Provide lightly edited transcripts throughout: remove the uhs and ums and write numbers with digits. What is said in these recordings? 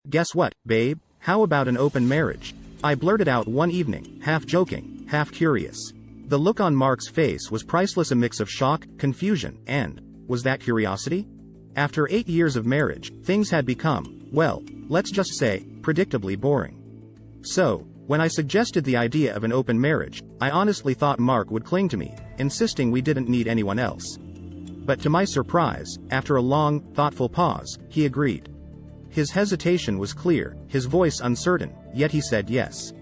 "Guess what, babe? How about an open marriage?" I blurted out one evening, half joking, half curious. The look on Mark's face was priceless, a mix of shock, confusion, and, was that curiosity? After 8 years of marriage, things had become, well, let's just say, predictably boring. So, when I suggested the idea of an open marriage, I honestly thought Mark would cling to me, insisting we didn't need anyone else. But to my surprise, after a long, thoughtful pause, he agreed. His hesitation was clear, his voice uncertain, yet he said yes.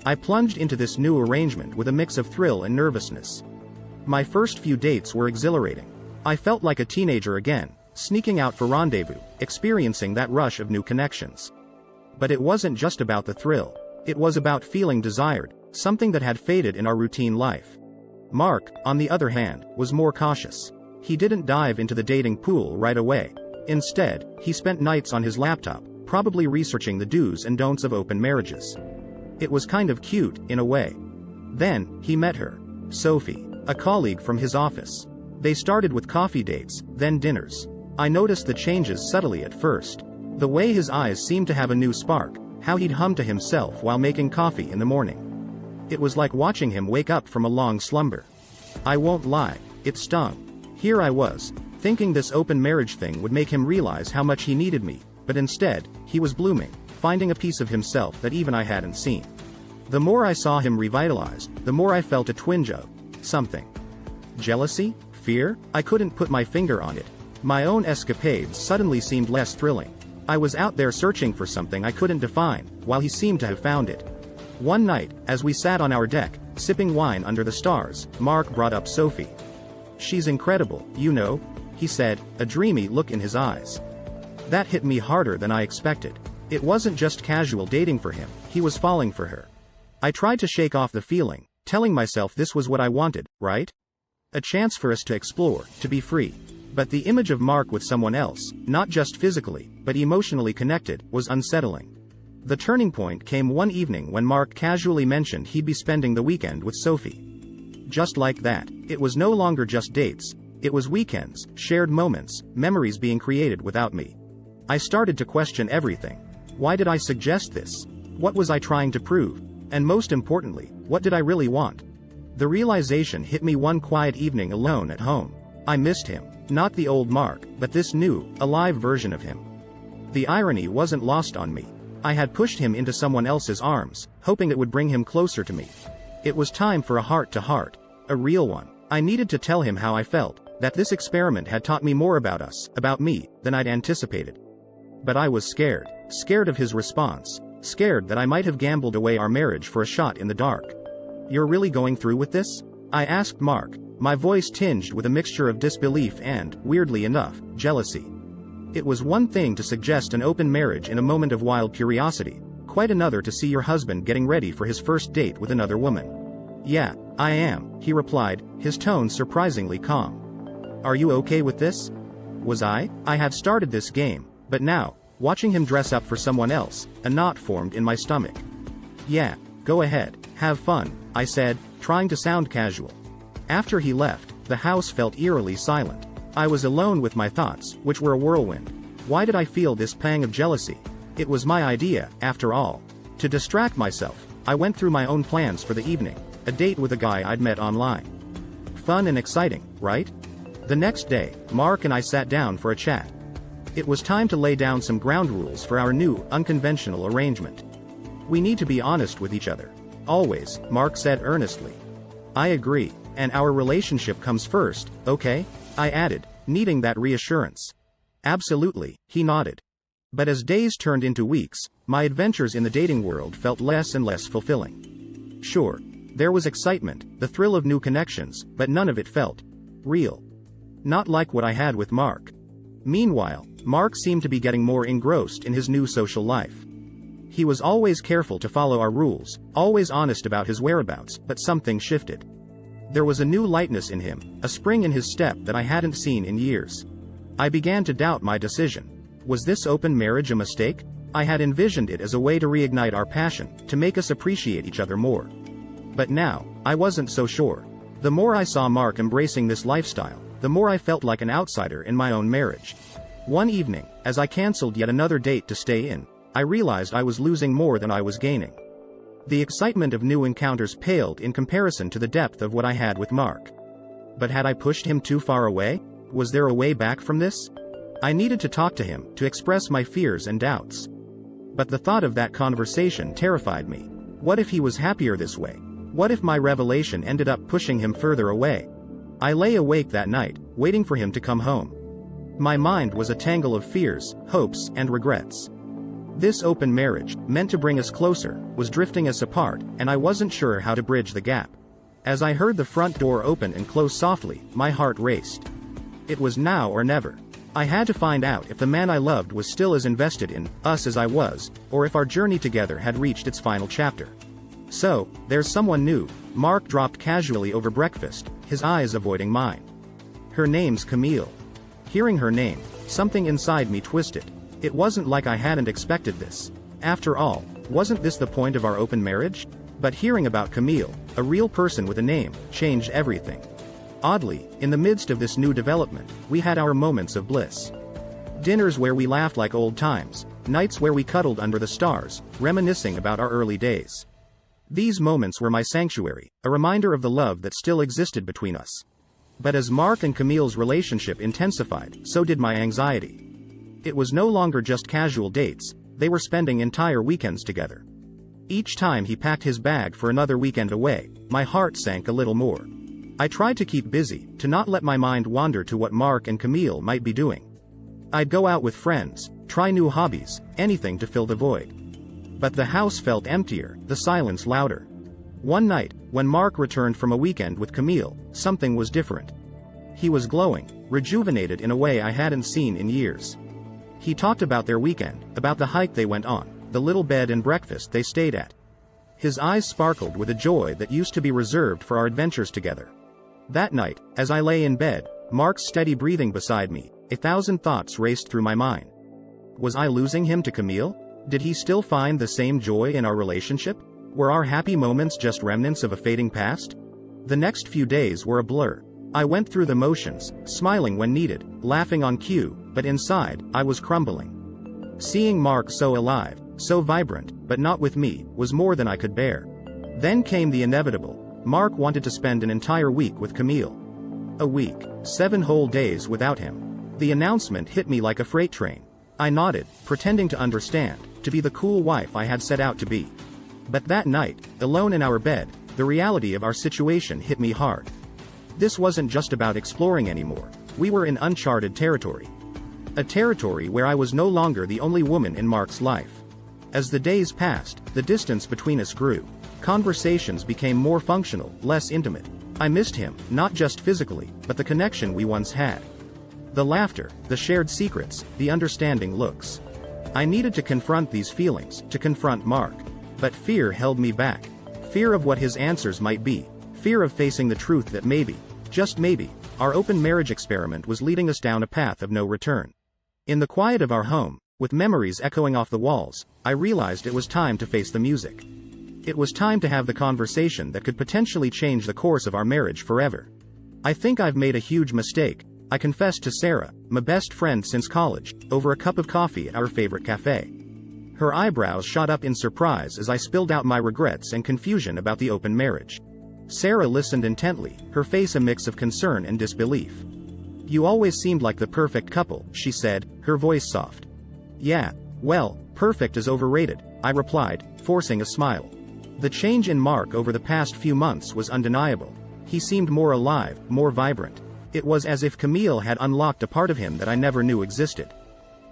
I plunged into this new arrangement with a mix of thrill and nervousness. My first few dates were exhilarating. I felt like a teenager again, sneaking out for rendezvous, experiencing that rush of new connections. But it wasn't just about the thrill. It was about feeling desired, something that had faded in our routine life. Mark, on the other hand, was more cautious. He didn't dive into the dating pool right away. Instead, he spent nights on his laptop, probably researching the do's and don'ts of open marriages. It was kind of cute, in a way. Then, he met her. Sophie, a colleague from his office. They started with coffee dates, then dinners. I noticed the changes subtly at first. The way his eyes seemed to have a new spark, how he'd hum to himself while making coffee in the morning. It was like watching him wake up from a long slumber. I won't lie, it stung. Here I was, thinking this open marriage thing would make him realize how much he needed me, but instead, he was blooming, finding a piece of himself that even I hadn't seen. The more I saw him revitalized, the more I felt a twinge of something. Jealousy? Fear? I couldn't put my finger on it. My own escapades suddenly seemed less thrilling. I was out there searching for something I couldn't define, while he seemed to have found it. One night, as we sat on our deck, sipping wine under the stars, Mark brought up Sophie. "She's incredible, you know," he said, a dreamy look in his eyes. That hit me harder than I expected. It wasn't just casual dating for him, he was falling for her. I tried to shake off the feeling, telling myself this was what I wanted, right? A chance for us to explore, to be free. But the image of Mark with someone else, not just physically, but emotionally connected, was unsettling. The turning point came one evening when Mark casually mentioned he'd be spending the weekend with Sophie. Just like that, it was no longer just dates, it was weekends, shared moments, memories being created without me. I started to question everything. Why did I suggest this? What was I trying to prove? And most importantly, what did I really want? The realization hit me one quiet evening alone at home. I missed him. Not the old Mark, but this new, alive version of him. The irony wasn't lost on me. I had pushed him into someone else's arms, hoping it would bring him closer to me. It was time for a heart-to-heart. A real one. I needed to tell him how I felt, that this experiment had taught me more about us, about me, than I'd anticipated. But I was scared. Scared of his response. Scared that I might have gambled away our marriage for a shot in the dark. "You're really going through with this?" I asked Mark, my voice tinged with a mixture of disbelief and, weirdly enough, jealousy. It was one thing to suggest an open marriage in a moment of wild curiosity, quite another to see your husband getting ready for his first date with another woman. "Yeah, I am," he replied, his tone surprisingly calm. "Are you okay with this?" Was I? I had started this game, but now, watching him dress up for someone else, a knot formed in my stomach. "Yeah, go ahead, have fun," I said, trying to sound casual. After he left, the house felt eerily silent. I was alone with my thoughts, which were a whirlwind. Why did I feel this pang of jealousy? It was my idea, after all. To distract myself, I went through my own plans for the evening, a date with a guy I'd met online. Fun and exciting, right? The next day, Mark and I sat down for a chat. It was time to lay down some ground rules for our new, unconventional arrangement. "We need to be honest with each other. Always," Mark said earnestly. "I agree. And our relationship comes first, okay?" I added, needing that reassurance. "Absolutely," he nodded. But as days turned into weeks, my adventures in the dating world felt less and less fulfilling. Sure, there was excitement, the thrill of new connections, but none of it felt real. Not like what I had with Mark. Meanwhile, Mark seemed to be getting more engrossed in his new social life. He was always careful to follow our rules, always honest about his whereabouts, but something shifted. There was a new lightness in him, a spring in his step that I hadn't seen in years. I began to doubt my decision. Was this open marriage a mistake? I had envisioned it as a way to reignite our passion, to make us appreciate each other more. But now, I wasn't so sure. The more I saw Mark embracing this lifestyle, the more I felt like an outsider in my own marriage. One evening, as I canceled yet another date to stay in, I realized I was losing more than I was gaining. The excitement of new encounters paled in comparison to the depth of what I had with Mark. But had I pushed him too far away? Was there a way back from this? I needed to talk to him, to express my fears and doubts. But the thought of that conversation terrified me. What if he was happier this way? What if my revelation ended up pushing him further away? I lay awake that night, waiting for him to come home. My mind was a tangle of fears, hopes, and regrets. This open marriage, meant to bring us closer, was drifting us apart, and I wasn't sure how to bridge the gap. As I heard the front door open and close softly, my heart raced. It was now or never. I had to find out if the man I loved was still as invested in us as I was, or if our journey together had reached its final chapter. So, there's someone new, Mark dropped casually over breakfast, his eyes avoiding mine. Her name's Camille. Hearing her name, something inside me twisted. It wasn't like I hadn't expected this. After all, wasn't this the point of our open marriage? But hearing about Camille, a real person with a name, changed everything. Oddly, in the midst of this new development, we had our moments of bliss. Dinners where we laughed like old times, nights where we cuddled under the stars, reminiscing about our early days. These moments were my sanctuary, a reminder of the love that still existed between us. But as Mark and Camille's relationship intensified, so did my anxiety. It was no longer just casual dates, they were spending entire weekends together. Each time he packed his bag for another weekend away, my heart sank a little more. I tried to keep busy, to not let my mind wander to what Mark and Camille might be doing. I'd go out with friends, try new hobbies, anything to fill the void. But the house felt emptier, the silence louder. One night, when Mark returned from a weekend with Camille, something was different. He was glowing, rejuvenated in a way I hadn't seen in years. He talked about their weekend, about the hike they went on, the little bed and breakfast they stayed at. His eyes sparkled with a joy that used to be reserved for our adventures together. That night, as I lay in bed, Mark's steady breathing beside me, 1,000 thoughts raced through my mind. Was I losing him to Camille? Did he still find the same joy in our relationship? Were our happy moments just remnants of a fading past? The next few days were a blur. I went through the motions, smiling when needed, laughing on cue, but inside, I was crumbling. Seeing Mark so alive, so vibrant, but not with me, was more than I could bear. Then came the inevitable. Mark wanted to spend an entire week with Camille. A week, 7 whole days without him. The announcement hit me like a freight train. I nodded, pretending to understand, to be the cool wife I had set out to be. But that night, alone in our bed, the reality of our situation hit me hard. This wasn't just about exploring anymore. We were in uncharted territory. A territory where I was no longer the only woman in Mark's life. As the days passed, the distance between us grew. Conversations became more functional, less intimate. I missed him, not just physically, but the connection we once had. The laughter, the shared secrets, the understanding looks. I needed to confront these feelings, to confront Mark. But fear held me back. Fear of what his answers might be. Fear of facing the truth that maybe, just maybe, our open marriage experiment was leading us down a path of no return. In the quiet of our home, with memories echoing off the walls, I realized it was time to face the music. It was time to have the conversation that could potentially change the course of our marriage forever. I think I've made a huge mistake, I confessed to Sarah, my best friend since college, over a cup of coffee at our favorite cafe. Her eyebrows shot up in surprise as I spilled out my regrets and confusion about the open marriage. Sarah listened intently, her face a mix of concern and disbelief. "You always seemed like the perfect couple," she said, her voice soft. "Yeah, well, perfect is overrated," I replied, forcing a smile. The change in Mark over the past few months was undeniable. He seemed more alive, more vibrant. It was as if Camille had unlocked a part of him that I never knew existed.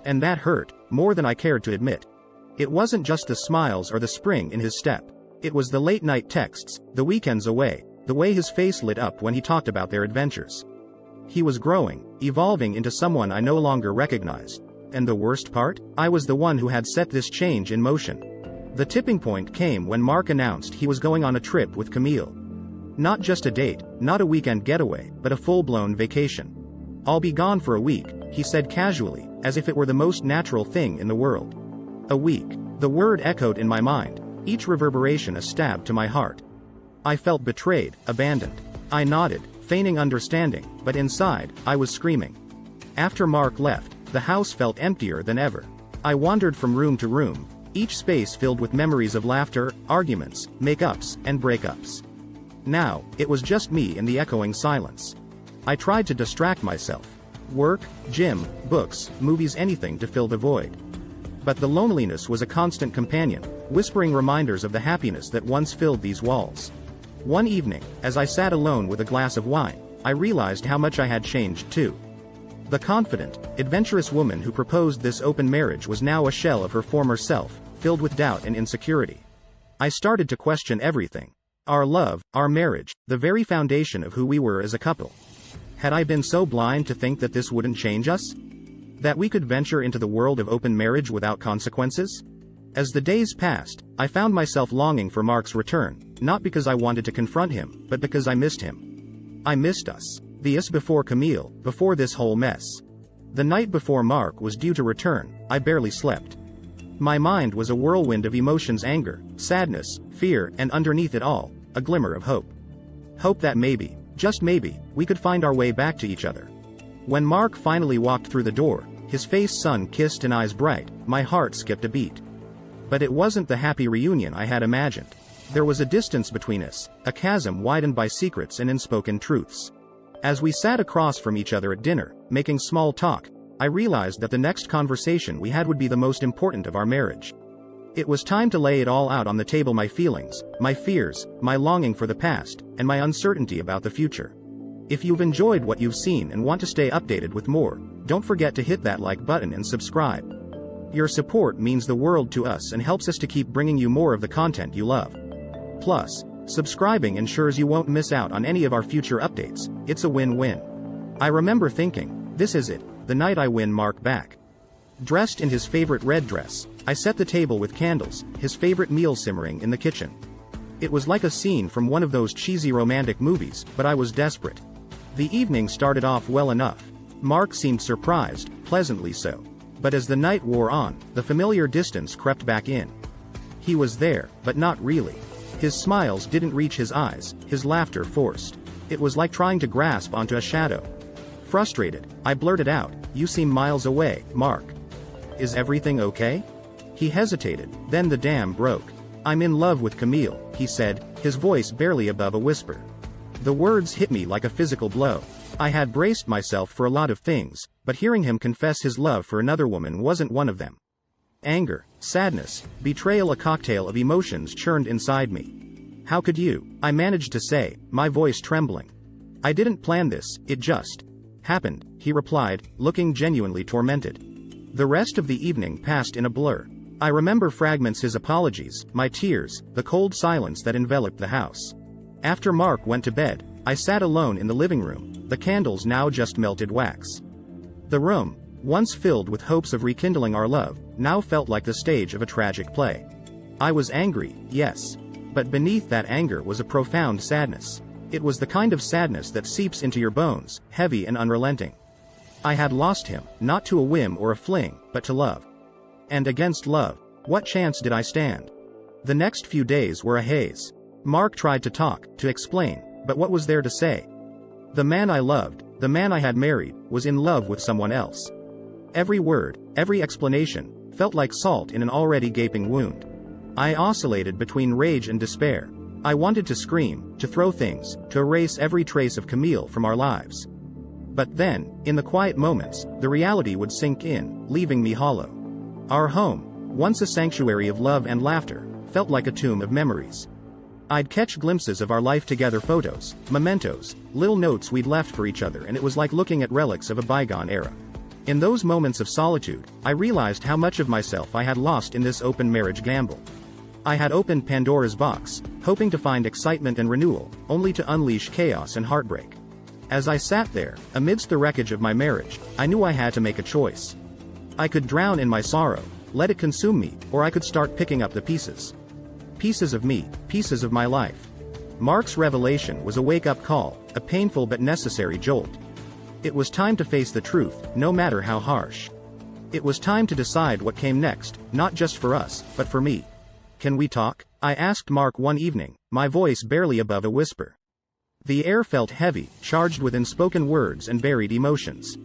And that hurt, more than I cared to admit. It wasn't just the smiles or the spring in his step. It was the late-night texts, the weekends away, the way his face lit up when he talked about their adventures. He was growing, evolving into someone I no longer recognized. And the worst part? I was the one who had set this change in motion. The tipping point came when Mark announced he was going on a trip with Camille. Not just a date, not a weekend getaway, but a full-blown vacation. "I'll be gone for a week," he said casually, as if it were the most natural thing in the world. A week. The word echoed in my mind, each reverberation a stab to my heart. I felt betrayed, abandoned. I nodded, feigning understanding, but inside, I was screaming. After Mark left, the house felt emptier than ever. I wandered from room to room, each space filled with memories of laughter, arguments, makeups, and breakups. Now, it was just me in the echoing silence. I tried to distract myself. Work, gym, books, movies, anything to fill the void. But the loneliness was a constant companion, whispering reminders of the happiness that once filled these walls. One evening, as I sat alone with a glass of wine, I realized how much I had changed too. The confident, adventurous woman who proposed this open marriage was now a shell of her former self, filled with doubt and insecurity. I started to question everything. Our love, our marriage, the very foundation of who we were as a couple. Had I been so blind to think that this wouldn't change us? That we could venture into the world of open marriage without consequences? As the days passed, I found myself longing for Mark's return, not because I wanted to confront him, but because I missed him. I missed us. The us before Camille, before this whole mess. The night before Mark was due to return, I barely slept. My mind was a whirlwind of emotions: anger, sadness, fear, and underneath it all, a glimmer of hope. Hope that maybe, just maybe, we could find our way back to each other. When Mark finally walked through the door, his face sun-kissed and eyes bright, my heart skipped a beat. But it wasn't the happy reunion I had imagined. There was a distance between us, a chasm widened by secrets and unspoken truths. As we sat across from each other at dinner, making small talk, I realized that the next conversation we had would be the most important of our marriage. It was time to lay it all out on the table: my feelings, my fears, my longing for the past, and my uncertainty about the future. If you've enjoyed what you've seen and want to stay updated with more, don't forget to hit that like button and subscribe. Your support means the world to us and helps us to keep bringing you more of the content you love. Plus, subscribing ensures you won't miss out on any of our future updates. It's a win-win. I remember thinking, this is it, the night I win Mark back. Dressed in his favorite red dress, I set the table with candles, his favorite meal simmering in the kitchen. It was like a scene from one of those cheesy romantic movies, but I was desperate. The evening started off well enough. Mark seemed surprised, pleasantly so. But as the night wore on, the familiar distance crept back in. He was there, but not really. His smiles didn't reach his eyes, his laughter forced. It was like trying to grasp onto a shadow. Frustrated, I blurted out, "You seem miles away, Mark. Is everything okay?" He hesitated, then the dam broke. "I'm in love with Camille," he said, his voice barely above a whisper. The words hit me like a physical blow. I had braced myself for a lot of things, but hearing him confess his love for another woman wasn't one of them. Anger, sadness, betrayal, a cocktail of emotions churned inside me. "How could you?" I managed to say, my voice trembling. "I didn't plan this, it just happened," he replied, looking genuinely tormented. The rest of the evening passed in a blur. I remember fragments: his apologies, my tears, the cold silence that enveloped the house. After Mark went to bed, I sat alone in the living room, the candles now just melted wax. The room, once filled with hopes of rekindling our love, now felt like the stage of a tragic play. I was angry, yes. But beneath that anger was a profound sadness. It was the kind of sadness that seeps into your bones, heavy and unrelenting. I had lost him, not to a whim or a fling, but to love. And against love, what chance did I stand? The next few days were a haze. Mark tried to talk, to explain, but what was there to say? The man I loved, the man I had married, was in love with someone else. Every word, every explanation, felt like salt in an already gaping wound. I oscillated between rage and despair. I wanted to scream, to throw things, to erase every trace of Camille from our lives. But then, in the quiet moments, the reality would sink in, leaving me hollow. Our home, once a sanctuary of love and laughter, felt like a tomb of memories. I'd catch glimpses of our life together: photos, mementos, little notes we'd left for each other, and it was like looking at relics of a bygone era. In those moments of solitude, I realized how much of myself I had lost in this open marriage gamble. I had opened Pandora's box, hoping to find excitement and renewal, only to unleash chaos and heartbreak. As I sat there, amidst the wreckage of my marriage, I knew I had to make a choice. I could drown in my sorrow, let it consume me, or I could start picking up the pieces. Pieces of me, pieces of my life. Mark's revelation was a wake-up call, a painful but necessary jolt. It was time to face the truth, no matter how harsh. It was time to decide what came next, not just for us, but for me. "Can we talk?" I asked Mark one evening, my voice barely above a whisper. The air felt heavy, charged with unspoken words and buried emotions.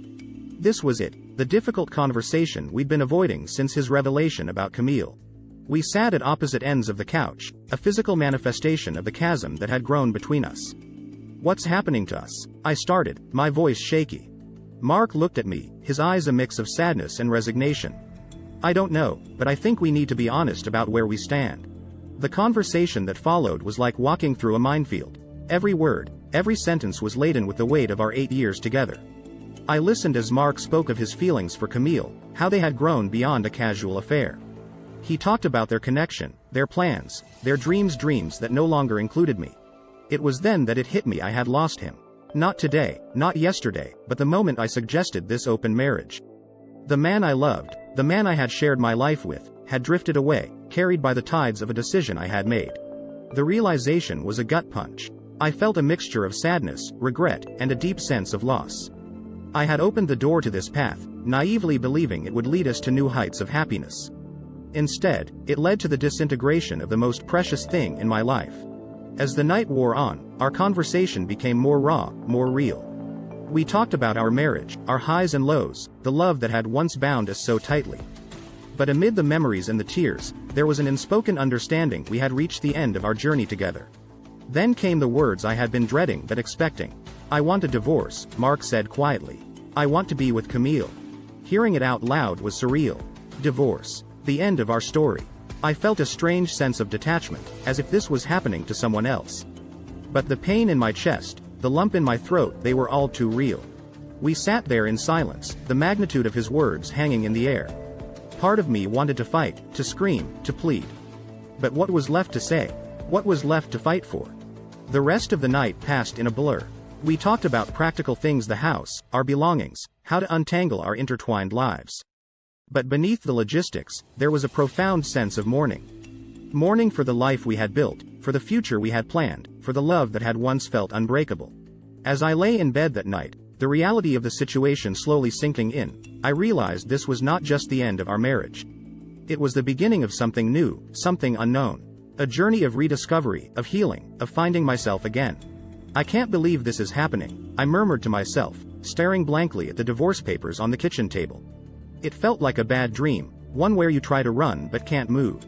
This was it, the difficult conversation we'd been avoiding since his revelation about Camille. We sat at opposite ends of the couch, a physical manifestation of the chasm that had grown between us. "What's happening to us?" I started, my voice shaky. Mark looked at me, his eyes a mix of sadness and resignation. "I don't know, but I think we need to be honest about where we stand." The conversation that followed was like walking through a minefield. Every word, every sentence was laden with the weight of our 8 years together. I listened as Mark spoke of his feelings for Camille, how they had grown beyond a casual affair. He talked about their connection, their plans, their dreams that no longer included me. It was then that it hit me I had lost him. Not today, not yesterday, but the moment I suggested this open marriage. The man I loved, the man I had shared my life with, had drifted away, carried by the tides of a decision I had made. The realization was a gut punch. I felt a mixture of sadness, regret, and a deep sense of loss. I had opened the door to this path, naively believing it would lead us to new heights of happiness. Instead, it led to the disintegration of the most precious thing in my life. As the night wore on, our conversation became more raw, more real. We talked about our marriage, our highs and lows, the love that had once bound us so tightly. But amid the memories and the tears, there was an unspoken understanding we had reached the end of our journey together. Then came the words I had been dreading but expecting. "I want a divorce," Mark said quietly. "I want to be with Camille." Hearing it out loud was surreal. Divorce. The end of our story. I felt a strange sense of detachment, as if this was happening to someone else. But the pain in my chest, the lump in my throat, they were all too real. We sat there in silence, the magnitude of his words hanging in the air. Part of me wanted to fight, to scream, to plead. But what was left to say? What was left to fight for? The rest of the night passed in a blur. We talked about practical things, the house, our belongings, how to untangle our intertwined lives. But beneath the logistics, there was a profound sense of mourning. Mourning for the life we had built, for the future we had planned, for the love that had once felt unbreakable. As I lay in bed that night, the reality of the situation slowly sinking in, I realized this was not just the end of our marriage. It was the beginning of something new, something unknown. A journey of rediscovery, of healing, of finding myself again. "I can't believe this is happening," I murmured to myself, staring blankly at the divorce papers on the kitchen table. It felt like a bad dream, one where you try to run but can't move.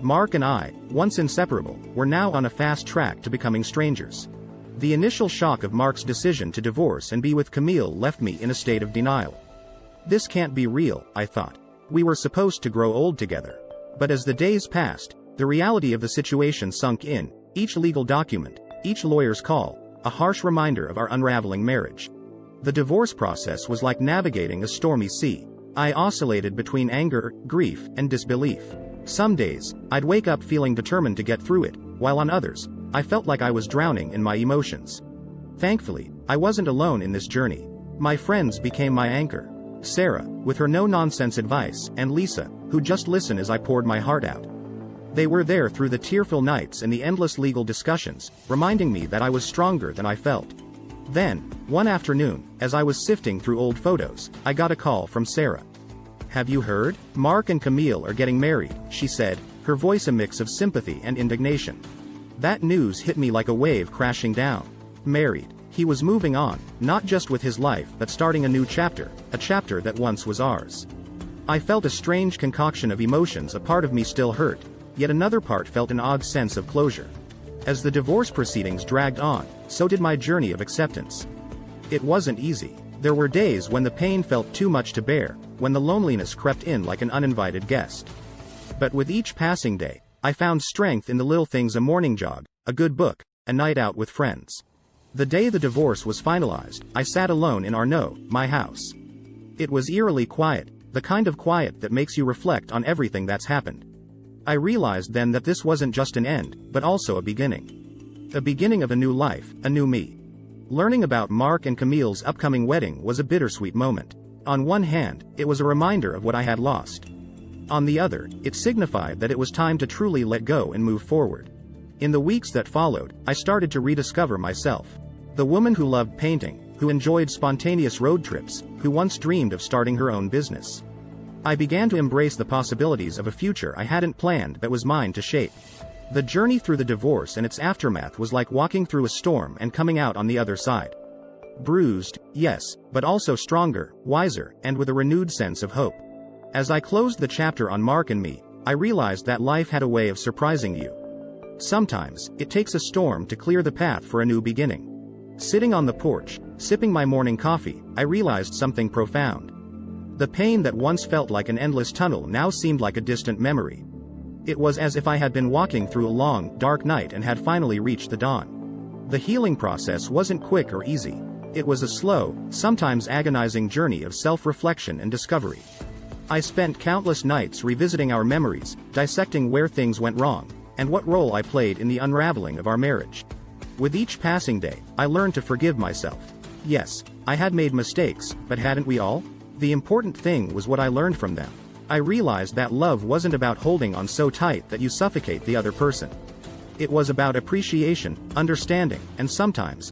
Mark and I, once inseparable, were now on a fast track to becoming strangers. The initial shock of Mark's decision to divorce and be with Camille left me in a state of denial. This can't be real, I thought. We were supposed to grow old together. But as the days passed, the reality of the situation sunk in, each legal document, each lawyer's call, a harsh reminder of our unraveling marriage. The divorce process was like navigating a stormy sea. I oscillated between anger, grief, and disbelief. Some days, I'd wake up feeling determined to get through it, while on others, I felt like I was drowning in my emotions. Thankfully, I wasn't alone in this journey. My friends became my anchor. Sarah, with her no-nonsense advice, and Lisa, who just listened as I poured my heart out. They were there through the tearful nights and the endless legal discussions, reminding me that I was stronger than I felt. Then, one afternoon, as I was sifting through old photos, I got a call from Sarah. "Have you heard? Mark and Camille are getting married," she said, her voice a mix of sympathy and indignation. That news hit me like a wave crashing down. Married. He was moving on, not just with his life but starting a new chapter, a chapter that once was ours. I felt a strange concoction of emotions. A part of me still hurt, yet another part felt an odd sense of closure. As the divorce proceedings dragged on, so did my journey of acceptance. It wasn't easy. There were days when the pain felt too much to bear, when the loneliness crept in like an uninvited guest. But with each passing day, I found strength in the little things: a morning jog, a good book, a night out with friends. The day the divorce was finalized, I sat alone in my house. It was eerily quiet, the kind of quiet that makes you reflect on everything that's happened. I realized then that this wasn't just an end, but also a beginning. A beginning of a new life, a new me. Learning about Mark and Camille's upcoming wedding was a bittersweet moment. On one hand, it was a reminder of what I had lost. On the other, it signified that it was time to truly let go and move forward. In the weeks that followed, I started to rediscover myself. The woman who loved painting, who enjoyed spontaneous road trips, who once dreamed of starting her own business. I began to embrace the possibilities of a future I hadn't planned but was mine to shape. The journey through the divorce and its aftermath was like walking through a storm and coming out on the other side. Bruised, yes, but also stronger, wiser, and with a renewed sense of hope. As I closed the chapter on Mark and me, I realized that life had a way of surprising you. Sometimes, it takes a storm to clear the path for a new beginning. Sitting on the porch, sipping my morning coffee, I realized something profound. The pain that once felt like an endless tunnel now seemed like a distant memory. It was as if I had been walking through a long, dark night and had finally reached the dawn. The healing process wasn't quick or easy. It was a slow, sometimes agonizing journey of self-reflection and discovery. I spent countless nights revisiting our memories, dissecting where things went wrong, and what role I played in the unraveling of our marriage. With each passing day, I learned to forgive myself. Yes, I had made mistakes, but hadn't we all? The important thing was what I learned from them. I realized that love wasn't about holding on so tight that you suffocate the other person. It was about appreciation, understanding, and sometimes,